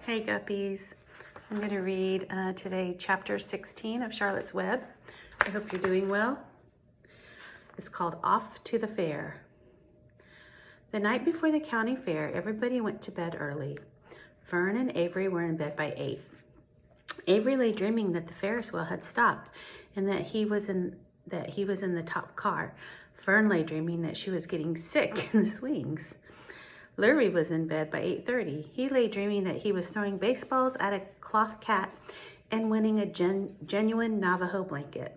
Hey guppies, I'm going to read today chapter 16 of Charlotte's Web. I hope you're doing well. It's called Off to the Fair. The night before the county fair, everybody went to bed early. Fern and Avery were in bed by 8. Avery lay dreaming that the Ferris wheel had stopped and that he was in the top car. Fern lay dreaming that she was getting sick in the swings. Lurvy was in bed by 8:30. He lay dreaming that he was throwing baseballs at a cloth cat and winning a genuine Navajo blanket.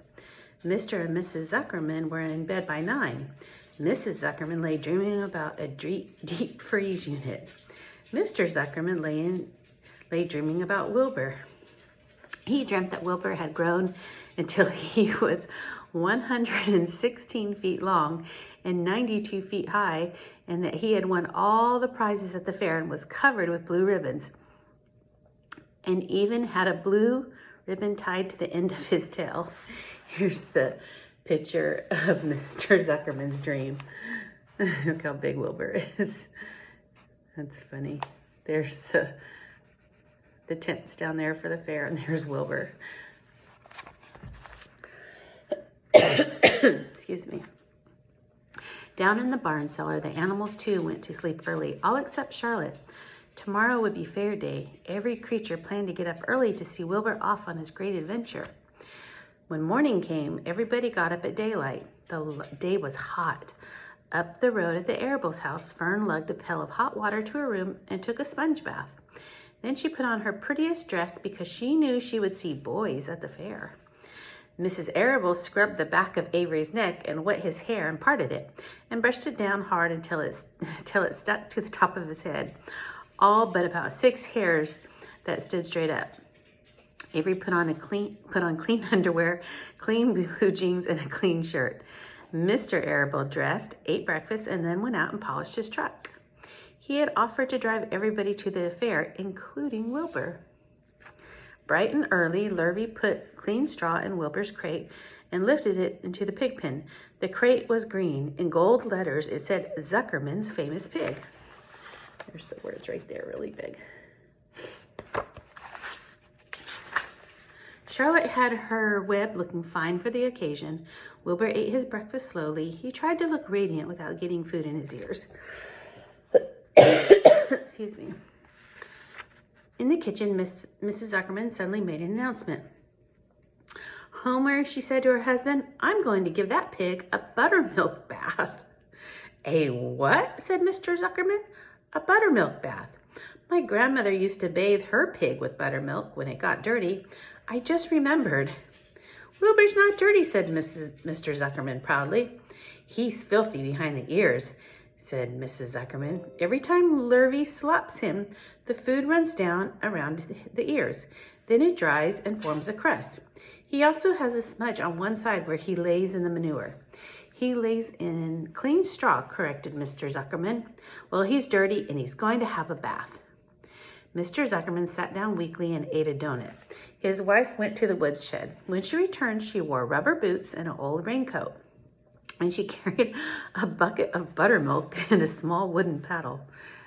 Mr. and Mrs. Zuckerman were in bed by 9. Mrs. Zuckerman lay dreaming about a deep freeze unit. Mr. Zuckerman lay dreaming about Wilbur. He dreamt that Wilbur had grown until he was 116 feet long and 92 feet high, and that he had won all the prizes at the fair and was covered with blue ribbons, and even had a blue ribbon tied to the end of his tail. Here's the picture of Mr. Zuckerman's dream. Look how big Wilbur is. That's funny. There's the tents down there for the fair, and there's Wilbur. Excuse me. Down in the barn cellar, the animals too went to sleep early, all except Charlotte. Tomorrow would be fair day. Every creature planned to get up early to see Wilbur off on his great adventure. When morning came, everybody got up at daylight. The day was hot. Up the road at the Arable's house, Fern lugged a pail of hot water to her room and took a sponge bath. Then she put on her prettiest dress because she knew she would see boys at the fair. Mrs. Arable scrubbed the back of Avery's neck and wet his hair and parted it, and brushed it down hard until it stuck to the top of his head, all but about 6 hairs that stood straight up. Avery put on clean underwear, clean blue jeans, and a clean shirt. Mr. Arable dressed, ate breakfast, and then went out and polished his truck. He had offered to drive everybody to the fair, including Wilbur. Bright and early, Lurvy put clean straw in Wilbur's crate and lifted it into the pig pen. The crate was green. In gold letters, it said Zuckerman's Famous Pig. There's the words right there, really big. Charlotte had her web looking fine for the occasion. Wilbur ate his breakfast slowly. He tried to look radiant without getting food in his ears. Excuse me. In the kitchen, Mrs. Zuckerman suddenly made an announcement. Homer, she said to her husband, I'm going to give that pig a buttermilk bath. A what? Said Mr. Zuckerman. A buttermilk bath. My grandmother used to bathe her pig with buttermilk when it got dirty. I just remembered. Wilbur's not dirty, said Mr. Zuckerman proudly. He's filthy behind the ears, said Mrs. Zuckerman. Every time Lurvy slaps him, the food runs down around the ears. Then it dries and forms a crust. He also has a smudge on one side where he lays in the manure. He lays in clean straw, corrected Mr. Zuckerman. Well, he's dirty and he's going to have a bath. Mr. Zuckerman sat down weakly and ate a donut. His wife went to the woodshed. When she returned, she wore rubber boots and an old raincoat. And she carried a bucket of buttermilk and a small wooden paddle.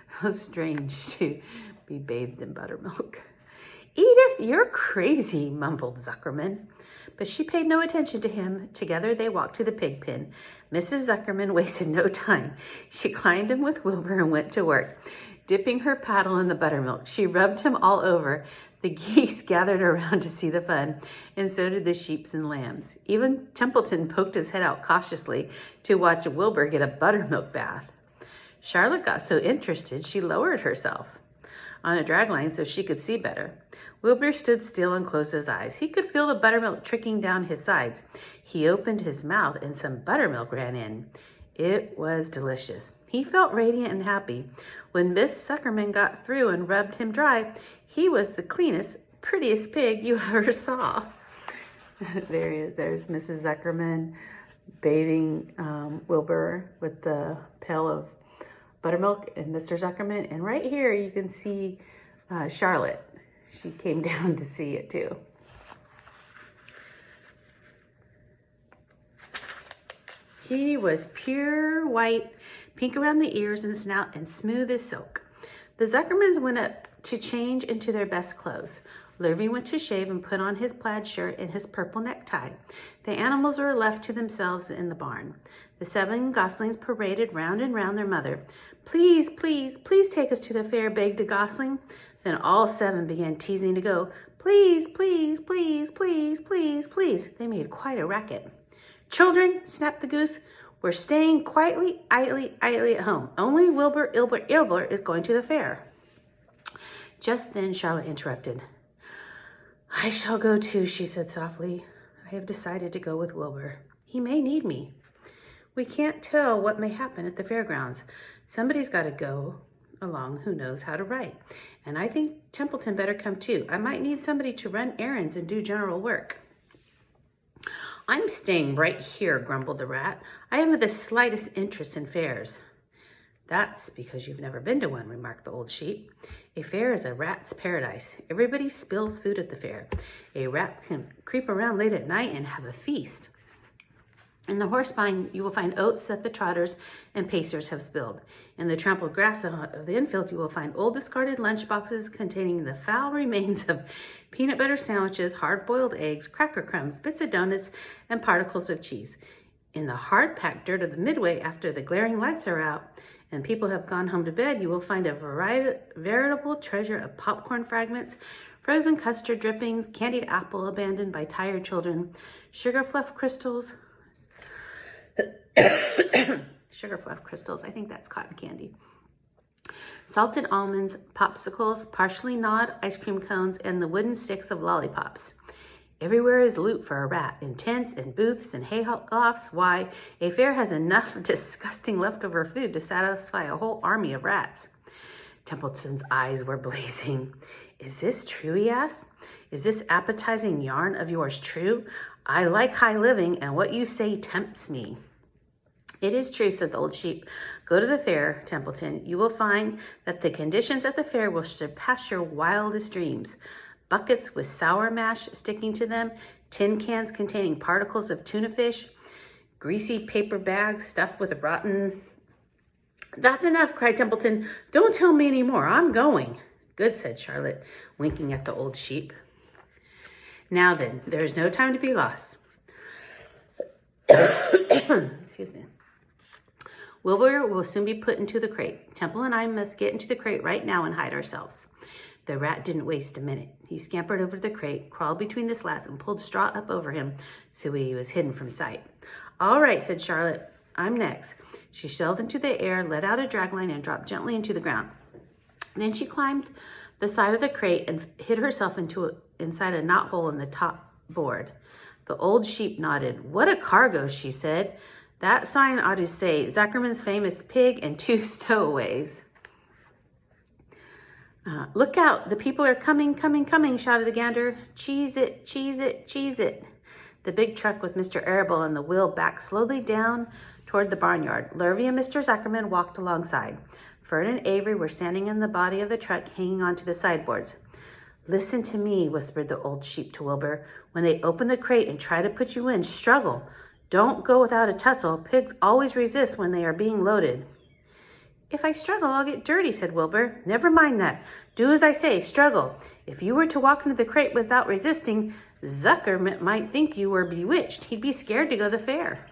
How strange to be bathed in buttermilk. Edith, you're crazy, mumbled Zuckerman. But she paid no attention to him. Together they walked to the pig pen. Mrs. Zuckerman wasted no time. She climbed in with Wilbur and went to work. Dipping her paddle in the buttermilk, she rubbed him all over. The geese gathered around to see the fun, and so did the sheep and lambs. Even Templeton poked his head out cautiously to watch Wilbur get a buttermilk bath. Charlotte got so interested, she lowered herself on a dragline so she could see better. Wilbur stood still and closed his eyes. He could feel the buttermilk trickling down his sides. He opened his mouth and some buttermilk ran in. It was delicious. He felt radiant and happy. When Miss Zuckerman got through and rubbed him dry, he was the cleanest, prettiest pig you ever saw. There he is. There's Mrs. Zuckerman bathing Wilbur with the pail of buttermilk and Mr. Zuckerman. And right here you can see Charlotte. She came down to see it too. He was pure white, pink around the ears and snout, and smooth as silk. The Zuckermans went up to change into their best clothes. Lurvy went to shave and put on his plaid shirt and his purple necktie. The animals were left to themselves in the barn. The 7 goslings paraded round and round their mother. Please, please, please take us to the fair, begged a gosling. Then all 7 began teasing to go. Please, please, please, please, please, please. They made quite a racket. Children, snapped the goose, we're staying quietly, idly at home. Only Wilbur, Ilbur is going to the fair. Just then Charlotte interrupted. I shall go too, she said softly. I have decided to go with Wilbur. He may need me. We can't tell what may happen at the fairgrounds. Somebody's got to go along who knows how to write. And I think Templeton better come too. I might need somebody to run errands and do general work. I'm staying right here, grumbled the rat. I haven't the slightest interest in fairs. That's because you've never been to one, remarked the old sheep. A fair is a rat's paradise. Everybody spills food at the fair. A rat can creep around late at night and have a feast. In the horse barn, you will find oats that the trotters and pacers have spilled. In the trampled grass of the infield, you will find old discarded lunch boxes containing the foul remains of peanut butter sandwiches, hard-boiled eggs, cracker crumbs, bits of donuts, and particles of cheese. In the hard-packed dirt of the midway, after the glaring lights are out and people have gone home to bed, you will find a veritable treasure of popcorn fragments, frozen custard drippings, candied apple abandoned by tired children, sugar fluff crystals, I think that's cotton candy, salted almonds, popsicles, partially gnawed ice cream cones, and the wooden sticks of lollipops. Everywhere is loot for a rat, in tents and booths and hay lofts. Why, a fair has enough disgusting leftover food to satisfy a whole army of rats. Templeton's eyes were blazing. Is this true, he asked? Is this appetizing yarn of yours true? I like high living, and what you say tempts me. It is true, said the old sheep. Go to the fair, Templeton. You will find that the conditions at the fair will surpass your wildest dreams. Buckets with sour mash sticking to them, tin cans containing particles of tuna fish, greasy paper bags stuffed with rotten... That's enough, cried Templeton. Don't tell me any more. I'm going. Good, said Charlotte, winking at the old sheep. Now then, there is no time to be lost. Excuse me. Wilbur will soon be put into the crate. Temple and I must get into the crate right now and hide ourselves. The rat didn't waste a minute. He scampered over to the crate, crawled between the slats, and pulled straw up over him so he was hidden from sight. All right, said Charlotte. I'm next. She sailed into the air, let out a dragline, and dropped gently into the ground. Then she climbed the side of the crate and hid herself inside a knothole in the top board. The old sheep nodded. What a cargo, she said. That sign ought to say, Zuckerman's famous pig and 2 stowaways. Look out, the people are coming, shouted the gander. Cheese it, cheese it, cheese it. The big truck with Mr. Arable and the wheel backed slowly down toward the barnyard. Lurvy and Mr. Zuckerman walked alongside. Fern and Avery were standing in the body of the truck, hanging onto the sideboards. Listen to me, whispered the old sheep to Wilbur. When they open the crate and try to put you in, struggle. Don't go without a tussle. Pigs always resist when they are being loaded. If I struggle, I'll get dirty, said Wilbur. Never mind that. Do as I say, struggle. If you were to walk into the crate without resisting, Zuckerman might think you were bewitched. He'd be scared to go to the fair.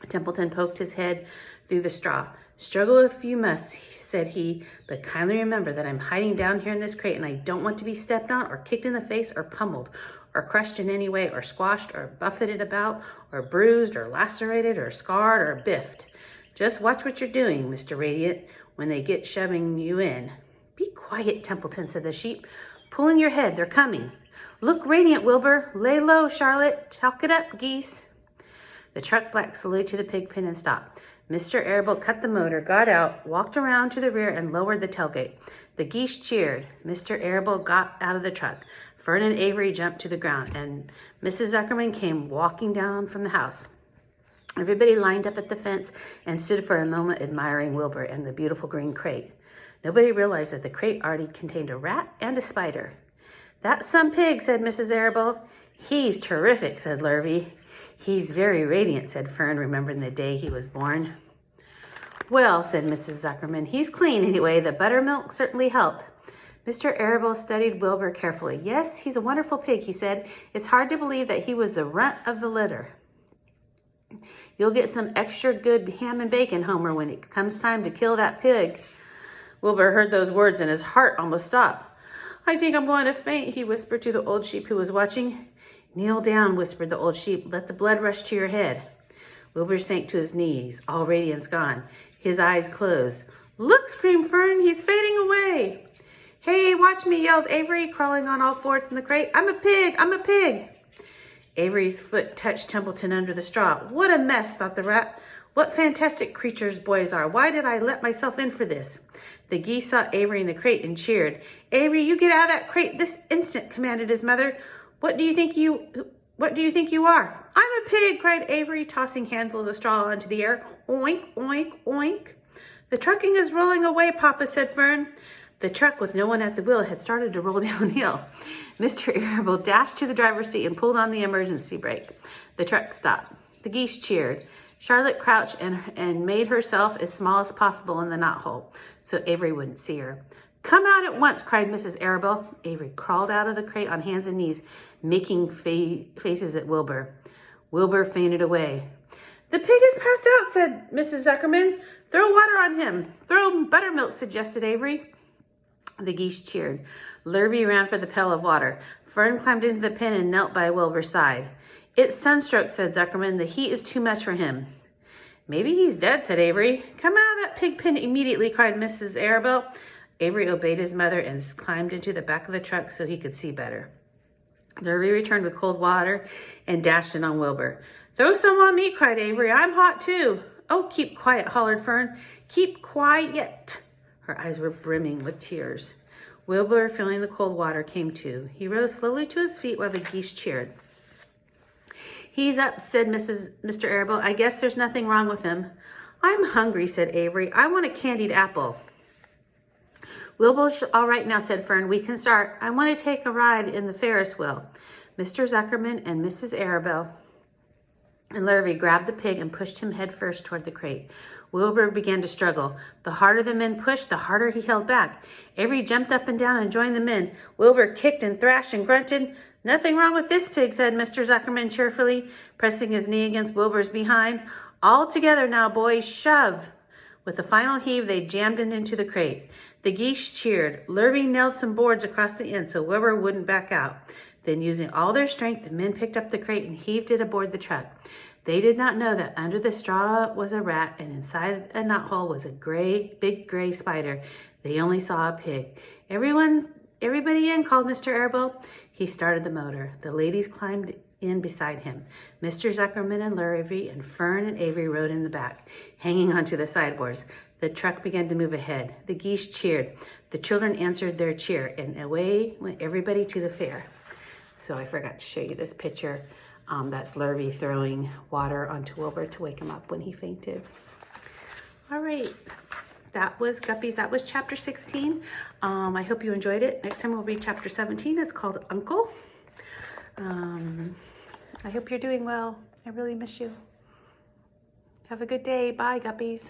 Templeton poked his head through the straw. Struggle if you must, said he, but kindly remember that I'm hiding down here in this crate and I don't want to be stepped on or kicked in the face or pummeled or crushed in any way or squashed or buffeted about or bruised or lacerated or scarred or biffed. Just watch what you're doing, Mr. Radiant, when they get shoving you in. Be quiet, Templeton, said the sheep. Pull in your head, they're coming. Look radiant, Wilbur. Lay low, Charlotte. Talk it up, geese. The truck backed slowly to the pig pen and stopped. Mr. Arable cut the motor, got out, walked around to the rear, and lowered the tailgate. The geese cheered. Mr. Arable got out of the truck. Fern and Avery jumped to the ground, and Mrs. Zuckerman came walking down from the house. Everybody lined up at the fence and stood for a moment admiring Wilbur and the beautiful green crate. Nobody realized that the crate already contained a rat and a spider. That's some pig, said Mrs. Arable. He's terrific, said Lurvy. He's very radiant, said Fern, remembering the day he was born. Well, said Mrs. Zuckerman, he's clean anyway. The buttermilk certainly helped. Mr. Arable studied Wilbur carefully. Yes, he's a wonderful pig, he said. It's hard to believe that he was the runt of the litter. You'll get some extra good ham and bacon, Homer, when it comes time to kill that pig. Wilbur heard those words and his heart almost stopped. I think I'm going to faint, he whispered to the old sheep who was watching. Kneel down, whispered the old sheep. Let the blood rush to your head. Wilbur sank to his knees, all radiance gone. His eyes closed. Look, screamed Fern, he's fading away. Hey, watch me, yelled Avery, crawling on all fours in the crate. I'm a pig, I'm a pig. Avery's foot touched Templeton under the straw. What a mess, thought the rat. What fantastic creatures boys are. Why did I let myself in for this? The geese saw Avery in the crate and cheered. Avery, you get out of that crate this instant, commanded his mother. What do you think you are? I'm a pig, cried Avery, tossing handfuls of straw into the air. Oink, oink, oink. The trucking is rolling away, Papa, said Fern. The truck, with no one at the wheel, had started to roll downhill. Mr. Arable dashed to the driver's seat and pulled on the emergency brake. The truck stopped. The geese cheered. Charlotte crouched and made herself as small as possible in the knothole so Avery wouldn't see her. Come out at once, cried Mrs. Arable. Avery crawled out of the crate on hands and knees, making faces at Wilbur. Wilbur fainted away. The pig is passed out, said Mrs. Zuckerman. Throw water on him. Throw buttermilk, suggested Avery. The geese cheered. Lurvy ran for the pail of water. Fern climbed into the pen and knelt by Wilbur's side. It's sunstroke, said Zuckerman. The heat is too much for him. Maybe he's dead, said Avery. Come out of that pig pen immediately, cried Mrs. Arable. Avery obeyed his mother and climbed into the back of the truck so he could see better. Lurvy returned with cold water and dashed it on Wilbur. Throw some on me, cried Avery. I'm hot too. Oh, keep quiet, hollered Fern. Keep quiet. Her eyes were brimming with tears. Wilbur, feeling the cold water, came to. He rose slowly to his feet while the geese cheered. He's up, said Mr. Arable. I guess there's nothing wrong with him. I'm hungry, said Avery. I want a candied apple. Wilbur's all right now, said Fern. We can start. I want to take a ride in the Ferris wheel. Mr. Zuckerman and Mrs. Arable and Lurvy grabbed the pig and pushed him head first toward the crate. Wilbur began to struggle. The harder the men pushed, the harder he held back. Avery jumped up and down and joined the men. Wilbur kicked and thrashed and grunted. Nothing wrong with this pig, said Mr. Zuckerman cheerfully, pressing his knee against Wilbur's behind. All together now, boys, shove. With a final heave, they jammed it into the crate. The geese cheered. Lurvy nailed some boards across the end so Wilbur wouldn't back out. Then, using all their strength, the men picked up the crate and heaved it aboard the truck. They did not know that under the straw was a rat and inside a knothole was a big gray spider. They only saw a pig. Everybody in, called Mr. Arable. He started the motor. The ladies climbed in beside him. Mr. Zuckerman and Lurvy and Fern and Avery rode in the back, hanging onto the sideboards. The truck began to move ahead. The geese cheered. The children answered their cheer, and away went everybody to the fair. So I forgot to show you this picture. That's Lurvy throwing water onto Wilbur to wake him up when he fainted. All right, that was Guppies. That was chapter 16. I hope you enjoyed it. Next time we'll read chapter 17. It's called Uncle. I hope you're doing well. I really miss you. Have a good day. Bye, Guppies.